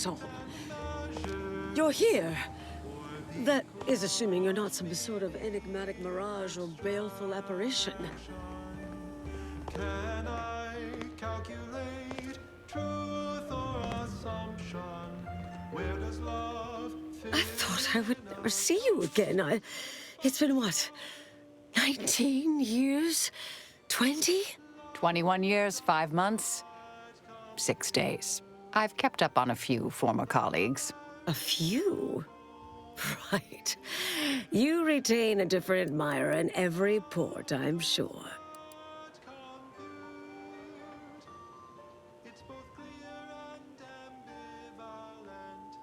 all. You're here. That is assuming you're not some sort of enigmatic mirage or baleful apparition. Can I calculate truth or assumption? Where does love fit? I thought I would never see you again. It's been what? 19 years? 20? 21 years, 5 months, 6 days. I've kept up on a few former colleagues. A few? Right. You retain a different admirer in every port, I'm sure. It's both clear and ambivalent.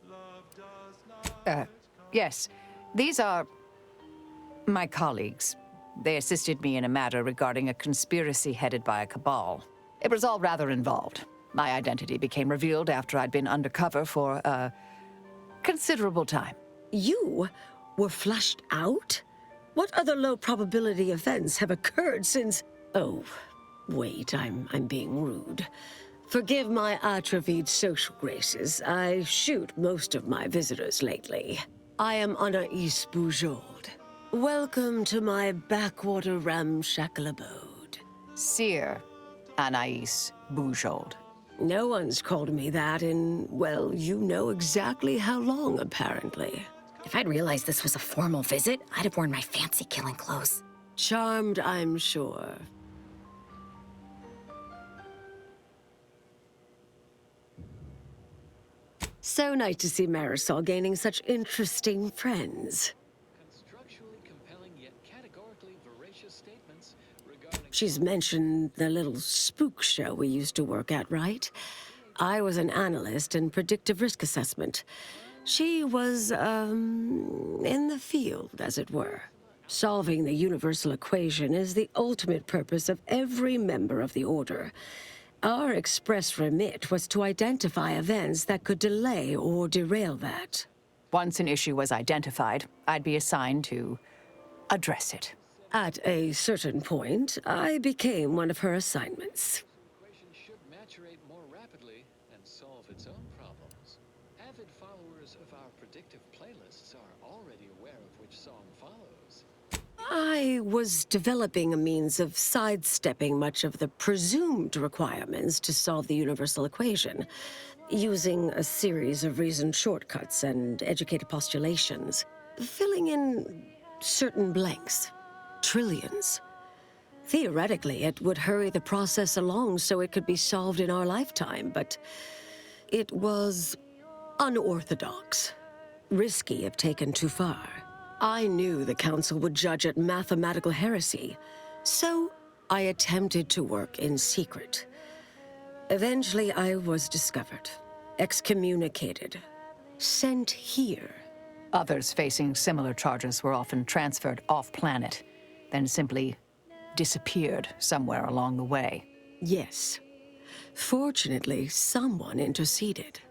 Love does not Yes, these are my colleagues. They assisted me in a matter regarding a conspiracy headed by a cabal. It was all rather involved. My identity became revealed after I'd been undercover for a considerable time. You were flushed out? What other low-probability events have occurred since... Oh, wait, I'm being rude. Forgive my atrophied social graces. I shoot most of my visitors lately. I am Anaïs Boujold. Welcome to my backwater ramshackle abode. Seer Anaïs Boujold. No one's called me that in, well, you know exactly how long, apparently. If I'd realized this was a formal visit, I'd have worn my fancy killing clothes. Charmed, I'm sure. So nice to see Marisol gaining such interesting friends. Constructually compelling yet categorically veracious statements regarding... She's mentioned the little spook show we used to work at, right? I was an analyst in predictive risk assessment. She was, in the field, as it were. Solving the universal equation is the ultimate purpose of every member of the Order. Our express remit was to identify events that could delay or derail that. Once an issue was identified, I'd be assigned to address it. At a certain point, I became one of her assignments. equation should maturate more rapidly and solve its own problems. Avid followers of our predictive playlists are already aware of which song follows. I was developing a means of sidestepping much of the presumed requirements to solve the universal equation, using a series of reasoned shortcuts and educated postulations, filling in certain blanks. Trillions. Theoretically, it would hurry the process along so it could be solved in our lifetime, but it was unorthodox, risky if taken too far. I knew the Council would judge it mathematical heresy, so I attempted to work in secret. Eventually, I was discovered, excommunicated, sent here. Others facing similar charges were often transferred off-planet, then simply disappeared somewhere along the way. Yes. Fortunately, someone interceded.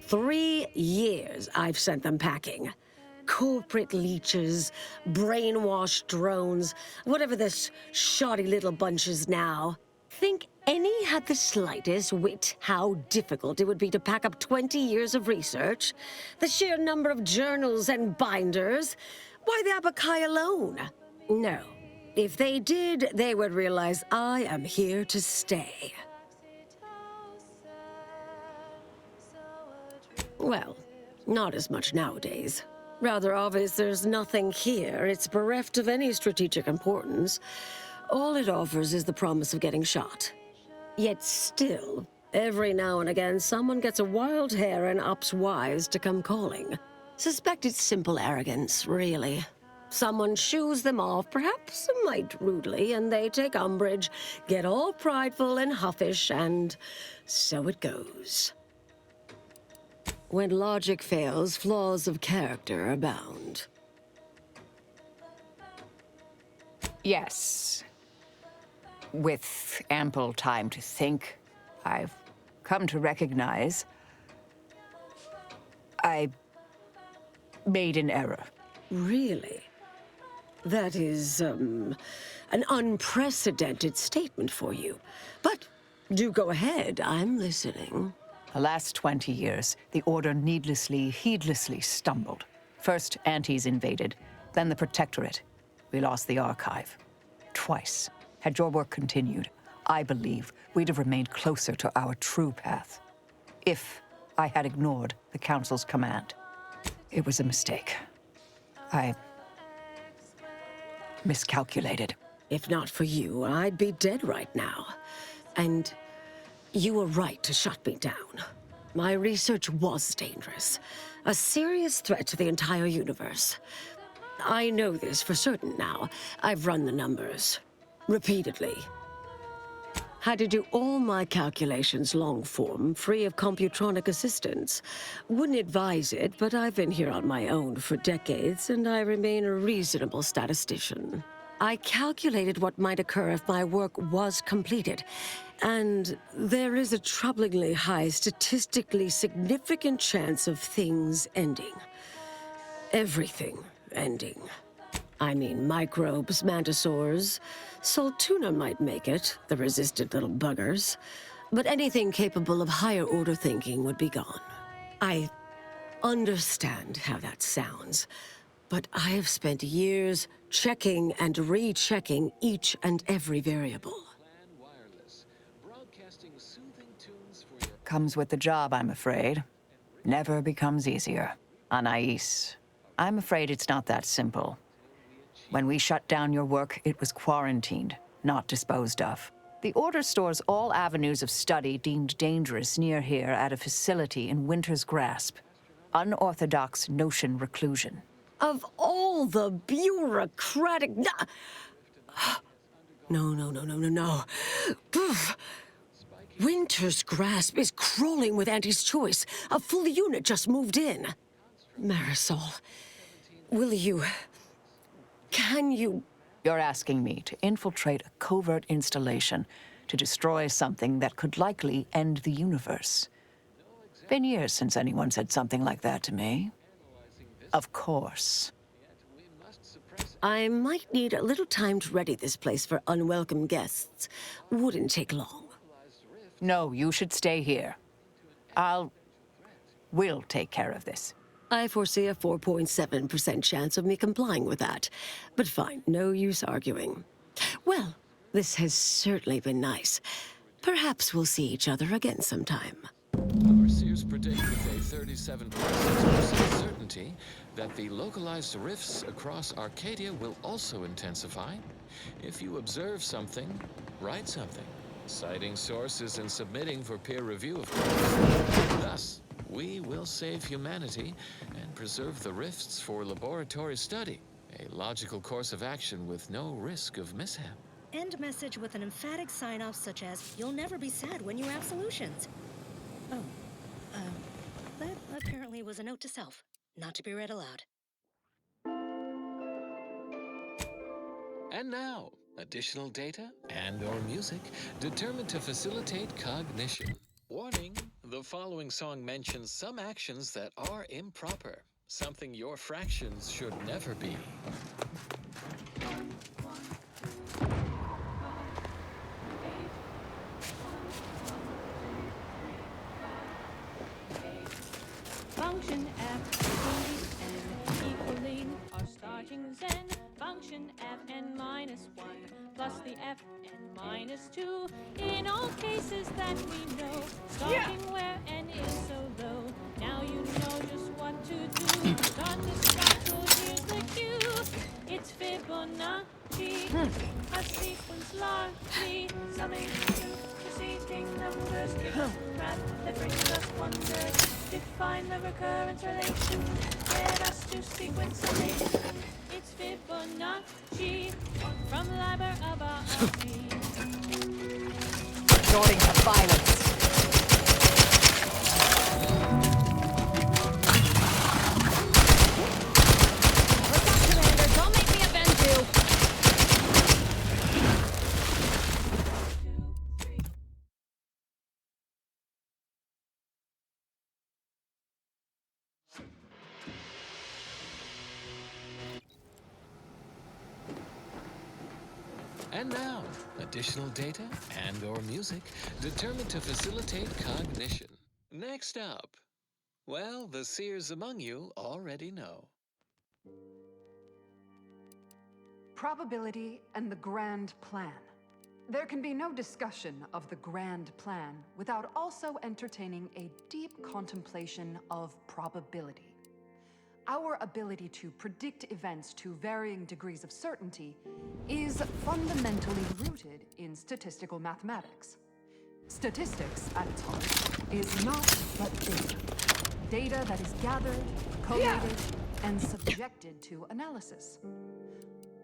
3 years I've sent them packing. Corporate leeches, brainwashed drones, whatever this shoddy little bunch is now. Think any had the slightest wit how difficult it would be to pack up 20 years of research? The sheer number of journals and binders? Why the Abakai alone? No. If they did, they would realize I am here to stay. Well, not as much nowadays. Rather obvious there's nothing here. It's bereft of any strategic importance. All it offers is the promise of getting shot. Yet still, every now and again, someone gets a wild hair and opts wise to come calling. Suspect it's simple arrogance, really. Someone shoos them off, perhaps a mite rudely, and they take umbrage, get all prideful and huffish, and so it goes. When logic fails, flaws of character abound. Yes. With ample time to think, I've come to recognize I made an error. Really? That is, an unprecedented statement for you. But Do go ahead. I'm listening. The last 20 years, the Order needlessly, heedlessly stumbled. First, Antes invaded, then the Protectorate. We lost the Archive. Twice. Had your work continued, I believe we'd have remained closer to our true path. If I had ignored the Council's command. It was a mistake. I miscalculated. If not for you, I'd be dead right now. And you were right to shut me down. My research was dangerous. A serious threat to the entire universe. I know this for certain now. I've run the numbers. Repeatedly. Had to do all my calculations long form, free of computronic assistance. Wouldn't advise it, but I've been here on my own for decades, and I remain a reasonable statistician. I calculated what might occur if my work was completed, and there is a troublingly high, statistically significant chance of things ending. Everything ending. I mean, microbes, mantisaurs. Salt tuna might make it, the resistant little buggers. But anything capable of higher order thinking would be gone. I understand how that sounds, but I have spent years checking and rechecking each and every variable. Plan wireless, broadcasting soothing tunes for your Comes with the job, I'm afraid. Never becomes easier. Anais, I'm afraid it's not that simple. When we shut down your work, it was quarantined, not disposed of. The Order stores all avenues of study deemed dangerous near here at a facility in Winter's Grasp. Unorthodox notion reclusion. Of all the bureaucratic... No. Poof. Winter's Grasp is crawling with Auntie's choice. A full unit just moved in. Marisol, will you... Can you... You're asking me to infiltrate a covert installation to destroy something that could likely end the universe. Been years since anyone said something like that to me. Of course. I might need a little time to ready this place for unwelcome guests. Wouldn't take long. No, you should stay here. We'll take care of this. I foresee a 4.7% chance of me complying with that. But fine, no use arguing. Well, this has certainly been nice. Perhaps we'll see each other again sometime. Corsair's predict with a 37.6% certainty that the localized rifts across Arcadia will also intensify. If you observe something, write something. Citing sources and submitting for peer review, of course. Thus, we will save humanity and preserve the rifts for laboratory study. A logical course of action with no risk of mishap. End message with an emphatic sign-off such as, "You'll never be sad when you have solutions." Oh, that apparently was a note to self, not to be read aloud. And now, additional data and/or music determined to facilitate cognition. Warning, the following song mentions some actions that are improper, something your fractions should never be. Function F, and equaling are starting Zen. Function Fn minus 1 plus the Fn minus 2. In all cases that we know, starting where n is so low. Now you know just what to do. Start to cycle, here's the cue. It's Fibonacci, a sequence largely summing to preceding numbers. Give us math that brings us wonder. Define the recurrence relation. Get us to sequence summation. It's Fibonacci from Liber of our Resorting to violence. What's up, Commander? Don't make me offend you. And now, additional data and/or music determined to facilitate cognition. Next up, well, the seers among you already know. Probability and the grand plan. There can be no discussion of the grand plan without also entertaining a deep contemplation of probability. Our ability to predict events to varying degrees of certainty is fundamentally rooted in statistical mathematics. Statistics, at its heart, is not but data. Data that is gathered, collated, and subjected to analysis.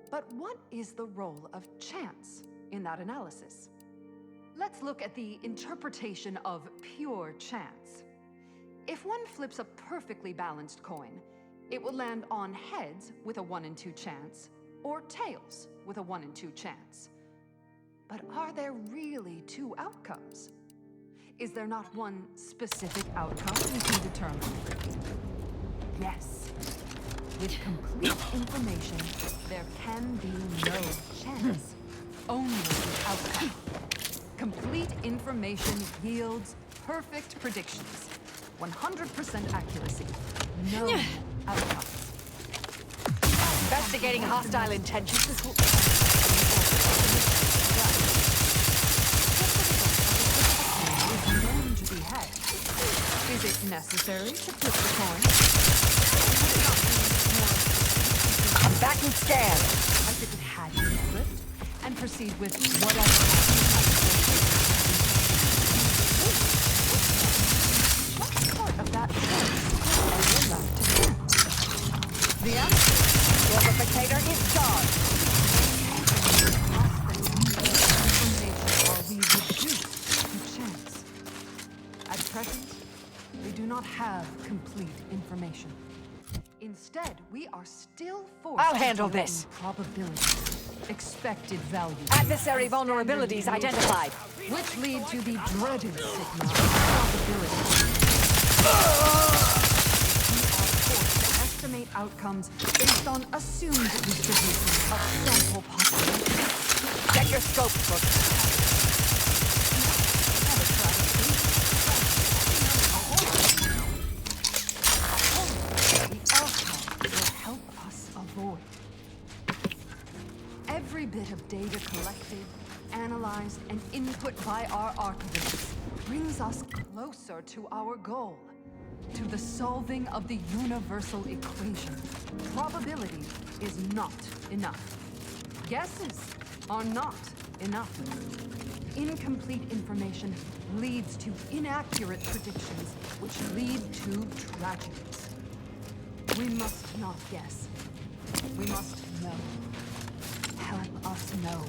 But what is the role of chance in that analysis? Let's look at the interpretation of pure chance. If one flips a perfectly balanced coin, it will land on heads with a 1 in 2 chance, or tails with a 1 in 2 chance. But are there really 2 outcomes? Is there not one specific outcome we can determine? Yes. With complete information, there can be no chance. Only outcome. Complete information yields perfect predictions. 100% accuracy. No outcomes. Investigating hostile intentions. Is known to be head. Is it necessary to flip the coin? I'm back and scan. As if it had been flipped, and proceed with whatever happened. What part of that choice are you left to do? The answer, Glorificator is charged. are we reduced to chance? At present, we do not have complete information. Instead, we are still forced I'll to handle deal this. in probability, expected value, Adversary vulnerabilities identified. which lead to the dreaded sigma probability. We are forced to estimate outcomes based on assumed distribution of sample populations. Check your scope, book. The archive will help us avoid. Every bit of data collected, analyzed, and input by our archivists brings us closer to our goal, to the solving of the universal equation. Probability is not enough. Guesses are not enough. Incomplete information leads to inaccurate predictions, which lead to tragedies. We must not guess. We must know. Help us know.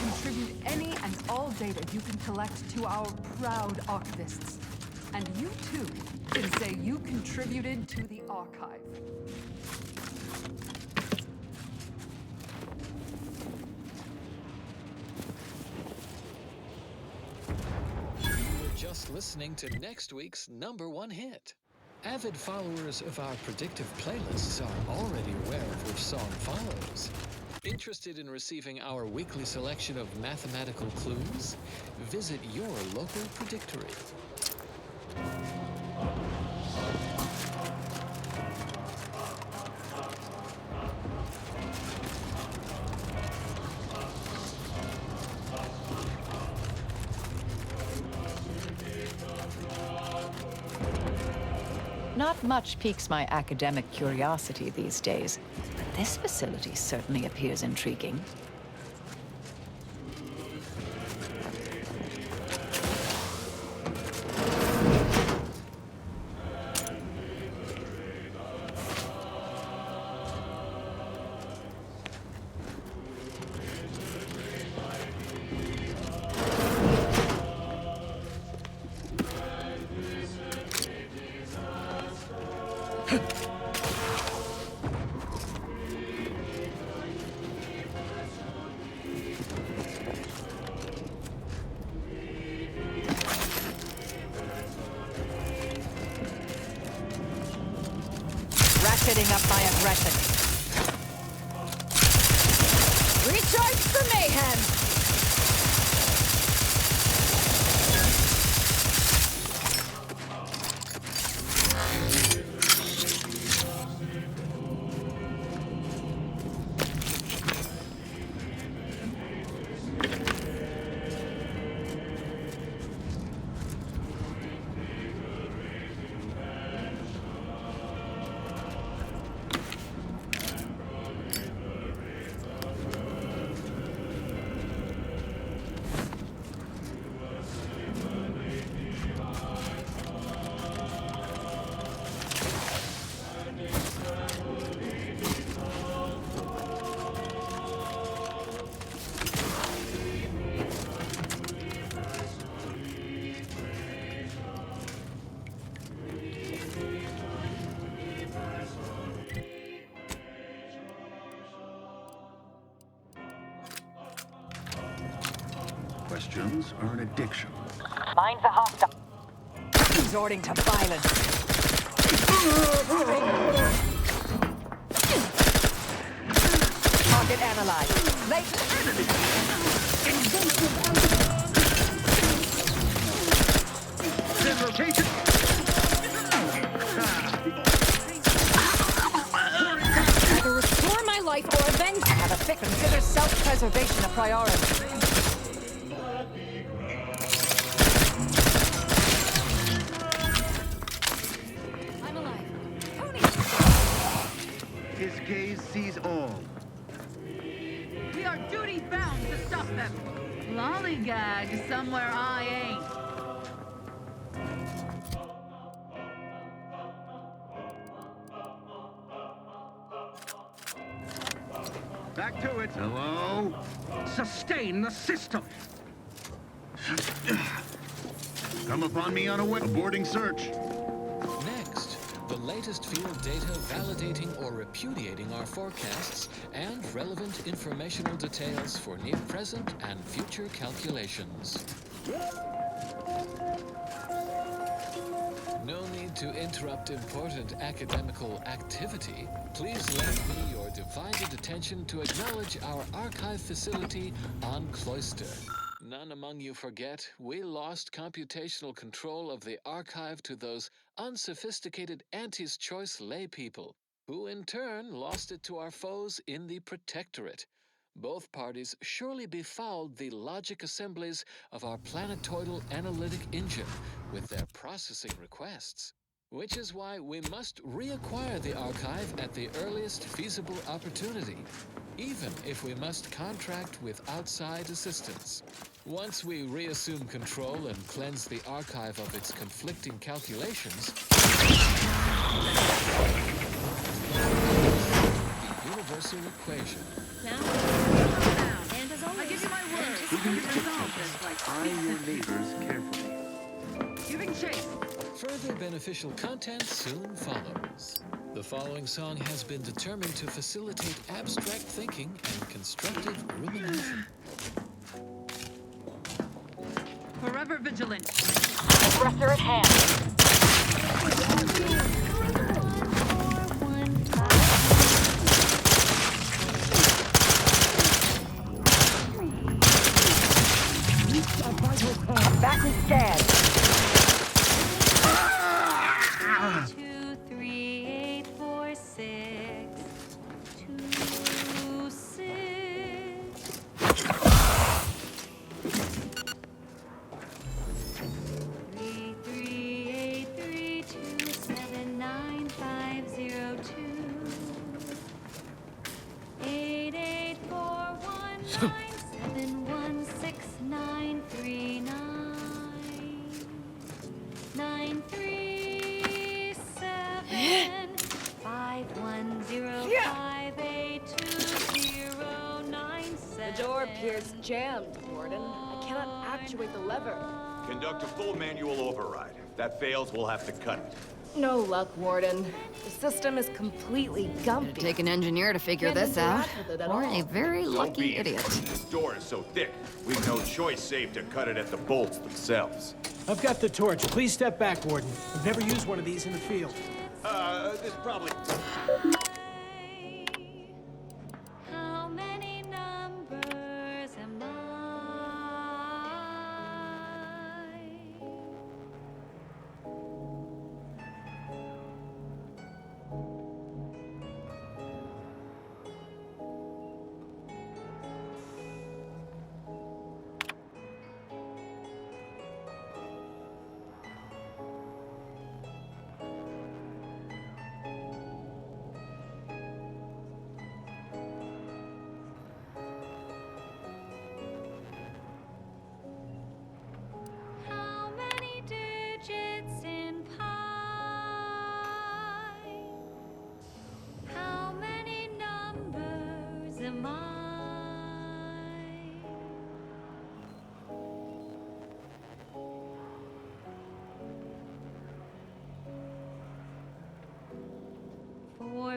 Contribute any and all data you can collect to our proud archivists. And you too can say you contributed to the archive. We're just listening to next week's #1 hit. Avid followers of our predictive playlists are already aware of which song follows. Interested in receiving our weekly selection of mathematical clues? Visit your local predictory. Not much piques my academic curiosity these days, but this facility certainly appears intriguing. Ratcheting up my aggression. Reach Strike the mayhem! Questions are an addiction. Mind the hostile. Resorting to violence. Target analyzed. Send rotation. Either restore my life or avenge. I have a fit. Consider self-preservation a priority. His gaze sees all. We are duty-bound to stop them. Lollygag somewhere I ain't. Back to it. Hello? Sustain the system. Come upon me unaware. Aborting search. Next, the latest field data validating or repudiating our forecasts and relevant informational details for near present and future calculations. No need to interrupt important academical activity. Please lend me your divided attention to acknowledge our archive facility on Cloister. None among you forget, we lost computational control of the archive to those unsophisticated Anti's Choice laypeople, who in turn lost it to our foes in the Protectorate. Both parties surely befouled the logic assemblies of our planetoidal analytic engine with their processing requests. Which is why we must reacquire the archive at the earliest feasible opportunity, even if we must contract with outside assistance. Once we reassume control and cleanse the archive of its conflicting calculations, the universal equation. Now, and as always, I give you my word. Who can resolve this? Eye your neighbors carefully. Giving chase. Further beneficial content soon follows. The following song has been determined to facilitate abstract thinking and constructive rumination. Forever vigilant. Aggressor at hand. Back and scan. 2, 3, 8, 4, 6. 2, 6. 3, 3, 8, 3, 2, 7, 9, 5, 0, 2. 8, 8, 4, 1, 9, 7, 1, 6, 9, 3, 9. 9, 3, 7, 5, 1, 0, 5, 8, 2, 0, 9, 7. The door appears jammed, Warden. I cannot actuate the lever. Conduct a full manual override. If that fails, we'll have to cut it. No luck, Warden. The system is completely gumpy. Take an engineer to figure this out, or a very Don't lucky be idiot. This door is so thick, we've no choice save to cut it at the bolts themselves. I've got the torch. Please step back, Warden. I've never used one of these in the field. This probably... How many numbers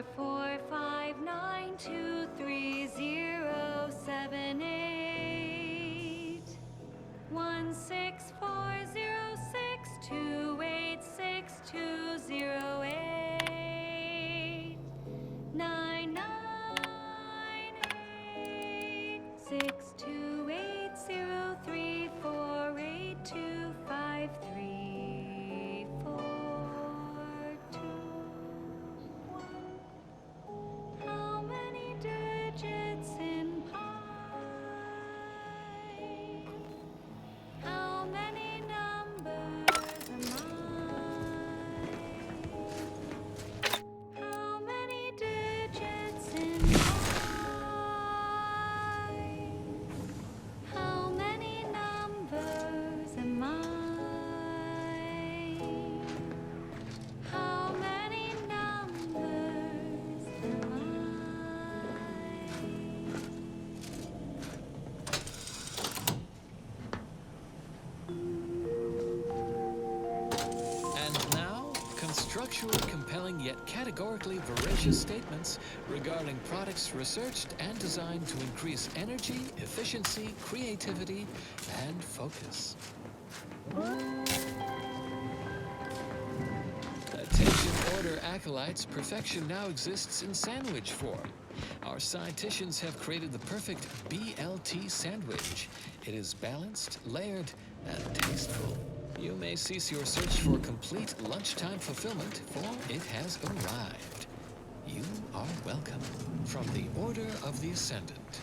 645923078 16406286208 998 How many digits in pi? How many numbers am I? How many digits in pi? How many numbers am I? How many numbers am I? And now, constructually compelling yet categorically voracious statements regarding products researched and designed to increase energy, efficiency, creativity, and focus. Attention order acolytes, perfection now exists in sandwich form. Our scienticians have created the perfect BLT sandwich. It is balanced, layered, and tasteful. You may cease your search for complete lunchtime fulfillment, for it has arrived. You are welcome from the Order of the Ascendant.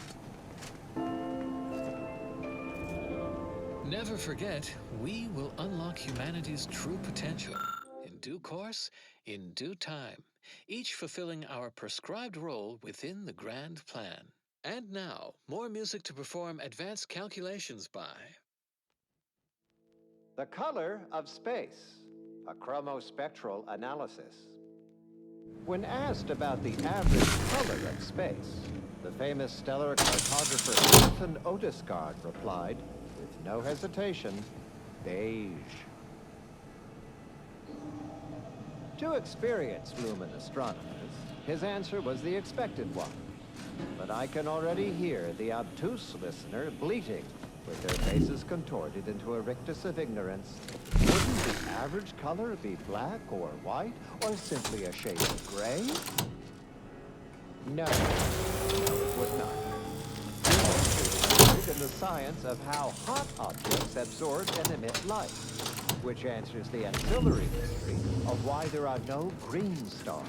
Never forget, we will unlock humanity's true potential. In due course, in due time, each fulfilling our prescribed role within the grand plan. And now, more music to perform advanced calculations by. The color of space, a chromospectral analysis. When asked about the average color of space, the famous stellar cartographer Stephen Otisgard replied, with no hesitation, beige. To experienced lumen astronomers, his answer was the expected one. But I can already hear the obtuse listener bleating, with their faces contorted into a rictus of ignorance. Wouldn't the average color be black or white, or simply a shade of gray? No, it would not. In the science of how hot objects absorb and emit light, which answers the ancillary mystery of why there are no green stars.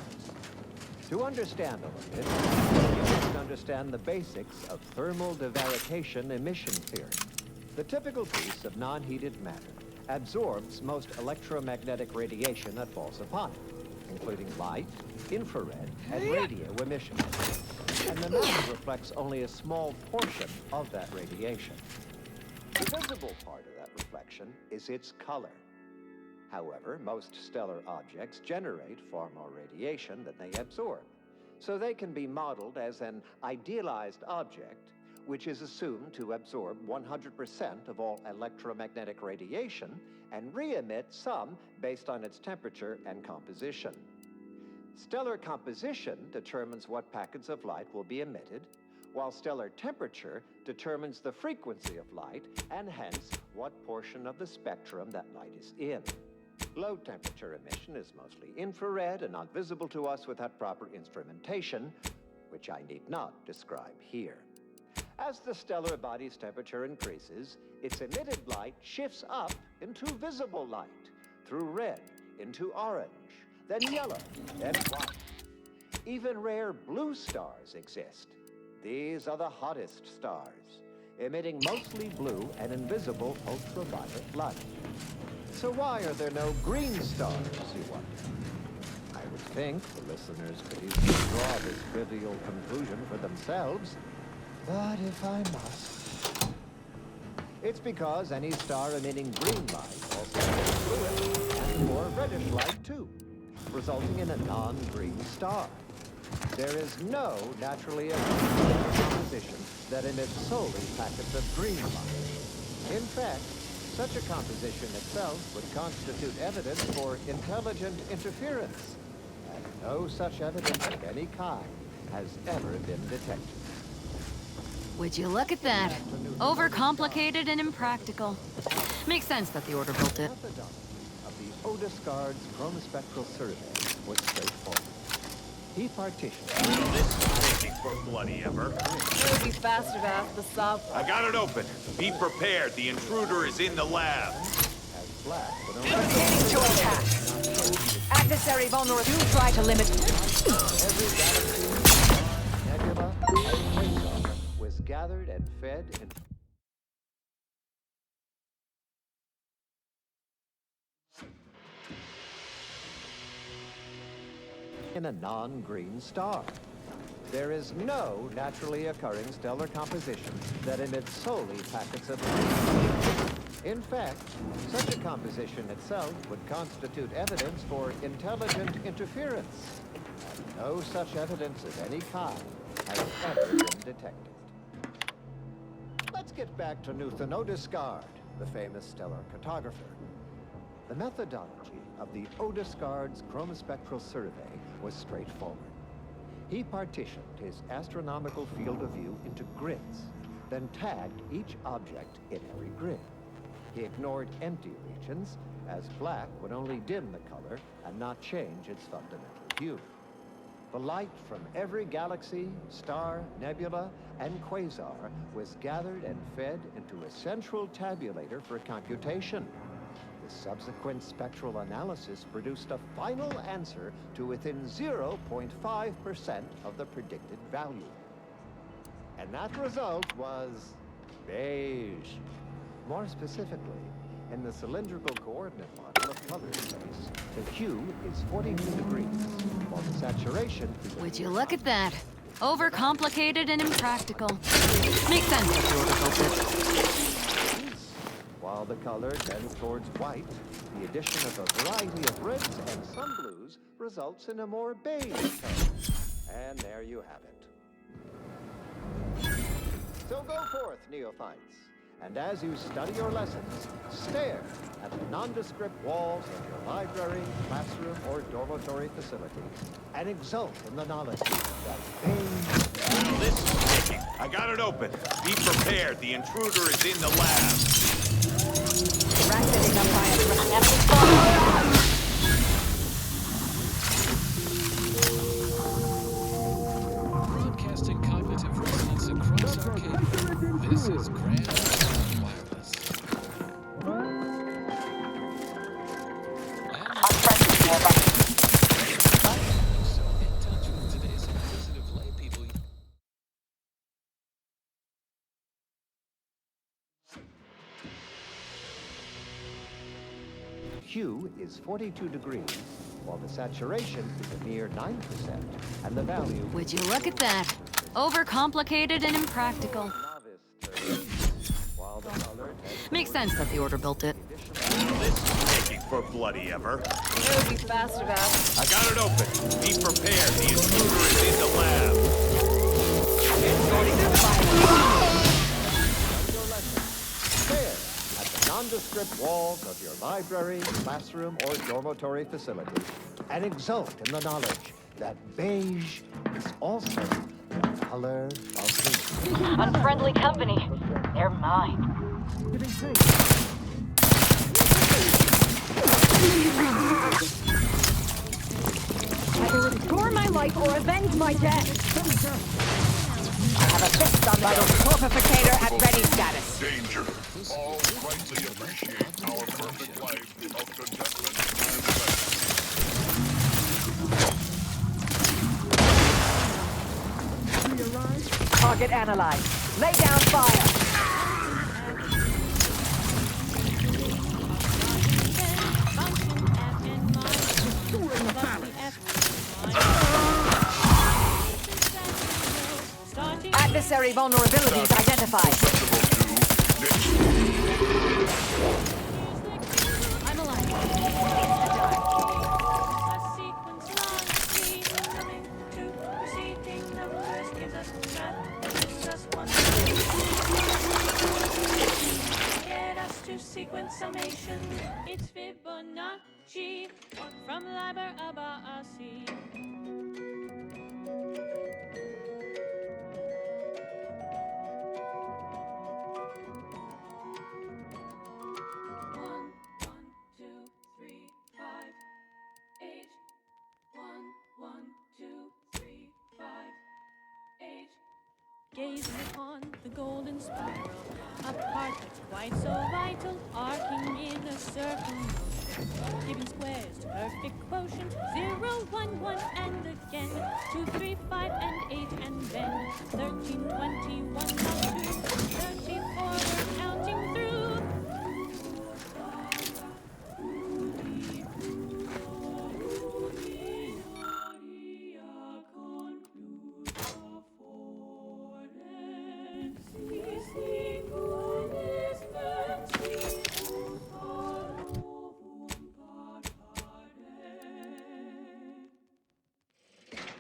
To understand all of this, you must understand the basics of thermal divarication emission theory. The typical piece of non-heated matter absorbs most electromagnetic radiation that falls upon it, including light, infrared, and radio emissions. And the matter reflects only a small portion of that radiation. The visible part of that reflection is its color. However, most stellar objects generate far more radiation than they absorb, so they can be modeled as an idealized object, which is assumed to absorb 100% of all electromagnetic radiation and re-emit some based on its temperature and composition. Stellar composition determines what packets of light will be emitted, while stellar temperature determines the frequency of light and hence what portion of the spectrum that light is in. Low temperature emission is mostly infrared and not visible to us without proper instrumentation, which I need not describe here. As the stellar body's temperature increases, its emitted light shifts up into visible light, through red into orange, then yellow, then white. Even rare blue stars exist. These are the hottest stars, emitting mostly blue and invisible ultraviolet light. So why are there no green stars, you wonder? I would think the listeners could easily draw this trivial conclusion for themselves, but if I must. It's because any star emitting green light also emits fluid and more reddish light too, resulting in a non-green star. There is no naturally occurring composition that emits solely packets of green light. In fact, such a composition itself would constitute evidence for intelligent interference, No such evidence of any kind has ever been detected. Would you look at that? Overcomplicated and impractical. Makes sense that the Order built it. The methodology of the Otiscard's chromospectral survey was straightforward. He partitioned For bloody ever. It would be faster to ask the Suave. I got it open. Be prepared. The intruder is in the lab. as black, but only Proceeding to attack. Adversary vulnerable. Do try to limit. every galaxy, nebula, and quasar was gathered and fed in a non-green star. There is no naturally occurring stellar composition that emits solely packets of light. In fact, such a composition itself would constitute evidence for intelligent interference. And no such evidence of any kind has ever been detected. Let's get back to Nuthan Otiscard, the famous stellar cartographer. The methodology of the Otiscard's chromospectral survey was straightforward. He partitioned his astronomical field of view into grids, then tagged each object in every grid. He ignored empty regions, as black would only dim the color and not change its fundamental hue. The light from every galaxy, star, nebula, and quasar was gathered and fed into a central tabulator for computation. The subsequent spectral analysis produced a final answer to within 0.5% of the predicted value. And that result was beige. More specifically, in the cylindrical coordinate model of color space, the hue is 42 degrees, while the saturation is... Would you look at that? Overcomplicated and impractical. Makes sense that the Order built it. While the color tends towards white, the addition of a variety of reds and some blues results in a more beige tone. And there you have it. So go forth, neophytes, and as you study your lessons, stare at the nondescript walls of your library, classroom, or dormitory facilities, and exult in the knowledge that Listen, I got it open. Be prepared. The intruder is in the lab. Broadcasting cognitive resonance across Arcadia. This is Grand Wireless. So in touch with today's inquisitive lay people. hue is 42 degrees, while the saturation is a mere 9%, and the value... Would you look at that? Overcomplicated and impractical. While the color Makes sense that the Order built it. For bloody ever. It would be faster to ask. I got it open. Be prepared. The intruder is in the lab. Stare at the nondescript walls of your library, classroom, or dormitory facility, and exult in the knowledge that beige is also the color of hate. Unfriendly company. They're mine. Either restore my life or avenge my death. I have a fixed on vital torpificator at ready status. Danger. All greatly appreciate our perfect life of contentment and sex. Target analyzed. Lay down fire. Adversary vulnerabilities identified. I'm alive. Get us to sequence summation. It's Fibonacci. Fibonacci from Liber Abasi. Gazing upon the golden spiral, a part that's quite so vital, arcing in a circle motion, giving squares to perfect quotient, 0, 1, 1, and again, 2, 3, 5, and 8, and then 13, 21, not 2, 34, we're counting through.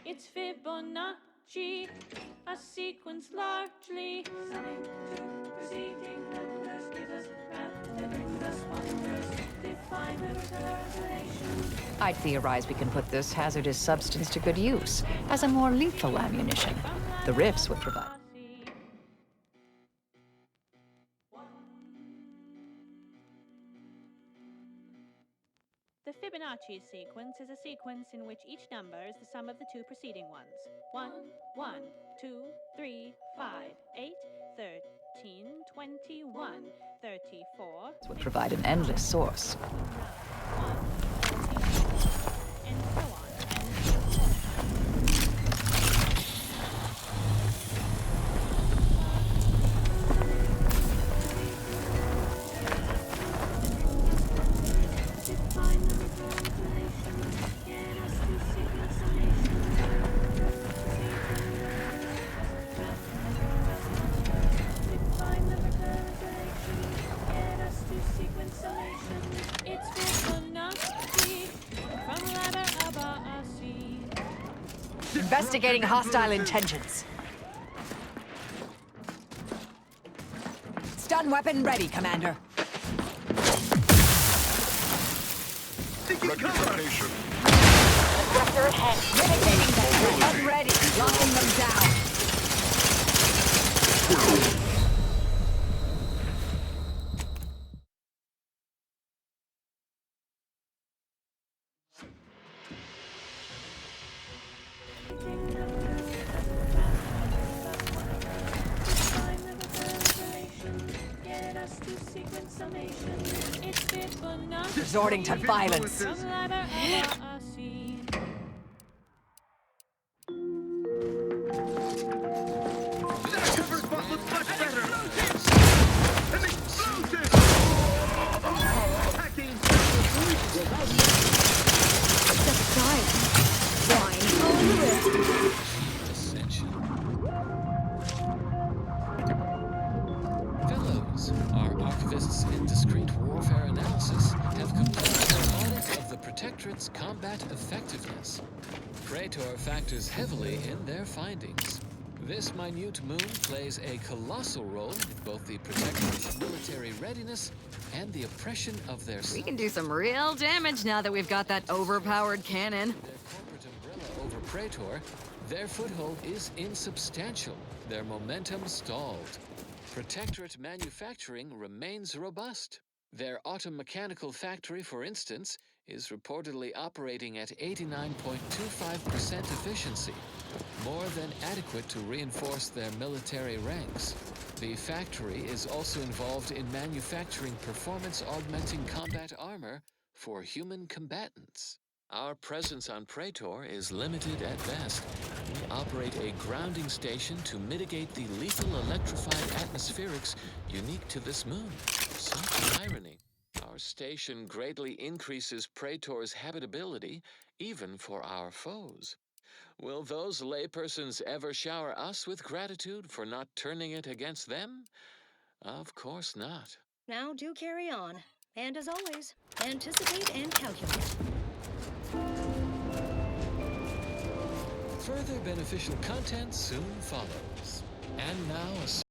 It's Fibonacci, a sequence largely summing to proceeding numbers, gives us math that brings us wonders, define the relation. I'd theorize we can put this hazardous substance to good use as a more lethal ammunition. The rifts would provide. The Fibonacci sequence is a sequence in which each number is the sum of the two preceding ones. 1, 1, 2, 3, 5, 8, 13, 21, 34. Would provide an endless source. And so on. Investigating hostile intentions. Stun weapon ready, Commander. Rectification. Aggressor ahead. Mitigating them. Head ready. Locking them down. Resorting to violence. Fellows, our archivists in discrete warfare analysis have completed an audit of the Protectorate's combat effectiveness. Praetor factors heavily in their findings. This minute moon plays a colossal role in both the Protectorate's military readiness and the oppression of their... We can do some real damage now that we've got that overpowered cannon. Their corporate umbrella over Praetor, their foothold is insubstantial, their momentum stalled. Protectorate manufacturing remains robust. Their automechanical factory, for instance, is reportedly operating at 89.25% efficiency, more than adequate to reinforce their military ranks. The factory is also involved in manufacturing performance-augmenting combat armor for human combatants. Our presence on Praetor is limited at best. We operate a grounding station to mitigate the lethal electrified atmospherics unique to this moon. Such irony. Our station greatly increases Praetor's habitability, even for our foes. Will those laypersons ever shower us with gratitude for not turning it against them? Of course not. Now do carry on. And as always, anticipate and calculate. Further beneficial content soon follows. And now a